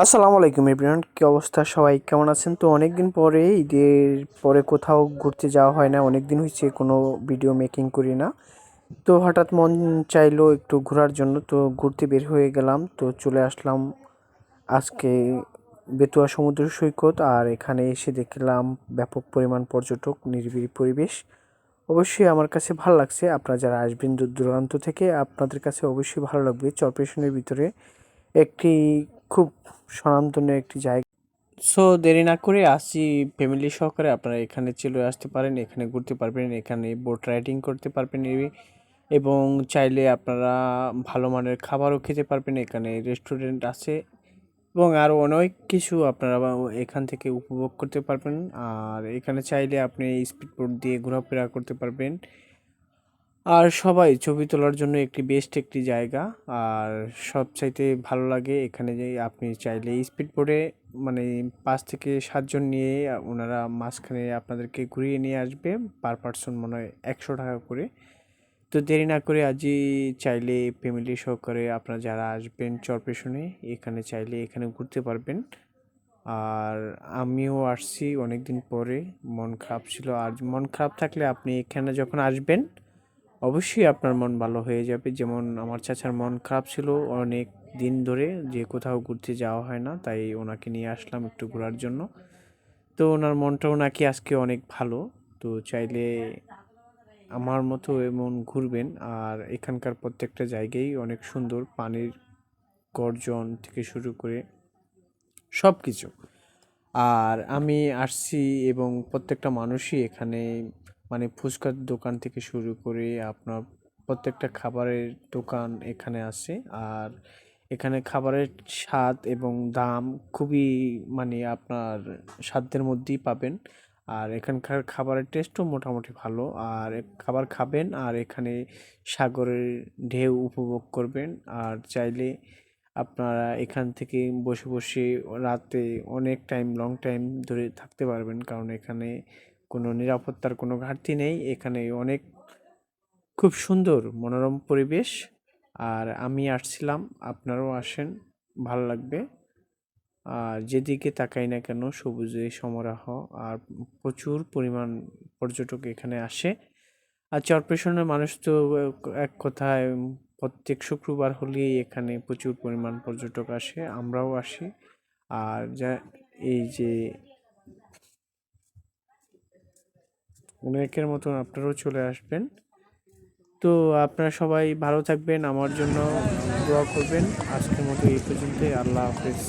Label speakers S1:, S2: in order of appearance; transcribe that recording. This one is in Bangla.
S1: আসসালামু আলাইকুম এভরিওয়ান, কি অবস্থা? সবাই কেমন আছেন? তো অনেকদিন পরে, ঈদের পরে কোথাও ঘুরতে যাওয়া হয় না, অনেক দিন হয়েছে কোনো ভিডিও মেকিং করি না। তো হঠাৎ মন চাইলো একটু ঘোরার জন্য, তো ঘুরতে বের হয়ে গেলাম। তো চলে আসলাম আজকে বেতুয়া সমুদ্র সৈকত, আর এখানে এসে দেখলাম ব্যাপক পরিমাণ পর্যটক, নিরিবিলি পরিবেশ। অবশ্যই আমার কাছে ভালো লাগছে। আপনারা যারা আসবেন দূর দূরান্ত থেকে, আপনাদের কাছে অবশ্যই ভালো লাগবে। চরপেশনের ভিতরে একটি খুব স্বনামধন্য একটি জায়গা। সো দেরি না করে আসি ফ্যামিলি সহকারে, আপনারা এখানে চলে আসতে পারেন, এখানে ঘুরতে পারবেন, এখানে বোট রাইডিং করতে পারবেন এবং চাইলে আপনারা ভালো মানের খাবারও খেতে পারবেন। এখানে রেস্টুরেন্ট আছে এবং আরও অনেক কিছু আপনারা এখান থেকে উপভোগ করতে পারবেন। আর এখানে চাইলে আপনি স্পিড বোট দিয়ে ঘোরাফেরা করতে পারবেন। আর সবাই ছবি তোলার জন্য একটি বেস্ট একটি জায়গা। আর সবচাইতে ভালো লাগে এখানে যে আপনি চাইলে স্পিড বোটে, মানে 5 থেকে 7 জন নিয়ে ওনারা মাঝখানে আপনাদেরকে ঘুরিয়ে নিয়ে আসবে। পার পার্সন মনে হয় 100 টাকা করে। তো দেরি না করে আজই চাইলে ফ্যামিলি সহকারে আপনারা যারা আসবেন চরপেশনে, এখানে চাইলে এখানে ঘুরতে পারবেন। আর আমিও আসছি অনেক দিন পরে, মন খারাপ ছিল। আর মন খারাপ থাকলে আপনি এখানে যখন আসবেন অবশ্যই আপনার মন ভালো হয়ে যাবে। যেমন আমার চাচার মন খারাপ ছিল অনেক দিন ধরে, যে কোথাও ঘুরতে যাওয়া হয় না, তাই ওনাকে নিয়ে আসলাম একটু ঘোরার জন্য। তো ওনার মনটাও নাকি আজকে অনেক ভালো। তো চাইলে আমার মতো এমন ঘুরবেন। আর এখানকার প্রত্যেকটা জায়গায় অনেক সুন্দর, পানির গর্জন থেকে শুরু করে সব কিছু। আর আমি আসছি এবং প্রত্যেকটা মানুষই এখানে, মানে ফুচকার দোকান থেকে শুরু করে আপনার প্রত্যেকটা খাবারের দোকান এখানে আছে। আর এখানে খাবারের স্বাদ এবং দাম খুবই, মানে আপনার সাধ্যের মধ্যেই পাবেন। আর এখানকার খাবারের টেস্টও মোটামুটি ভালো। আর খাবার খাবেন আর এখানে সাগরের ঢেউ উপভোগ করবেন। আর চাইলে আপনারা এখান থেকে বসে বসে রাতে অনেক টাইম, লং টাইম ধরে থাকতে পারবেন, কারণ এখানে কোনো নিরাপত্তার কোনো ঘাটতি নেই। এখানে অনেক খুব সুন্দর মনোরম পরিবেশ। আর আমি আসছিলাম, আপনারাও আসেন, ভালো লাগবে। আর যেদিকে তাকাই না কেন সবুজে সমারোহ। আর প্রচুর পরিমাণ পর্যটক এখানে আসে। আর চরপেশনের মানুষ তো এক কথায় প্রত্যেক শুক্রবার হলেই এখানে প্রচুর পরিমাণ পর্যটক আসে, আমরাও আসি। আর যা এই যে অনেকের মতন আপনারাও চলে আসবেন। তো আপনারা সবাই ভালো থাকবেন, আমার জন্য দোয়া করবেন। আজকের মতো এই পর্যন্তই। আল্লাহ হাফেজ।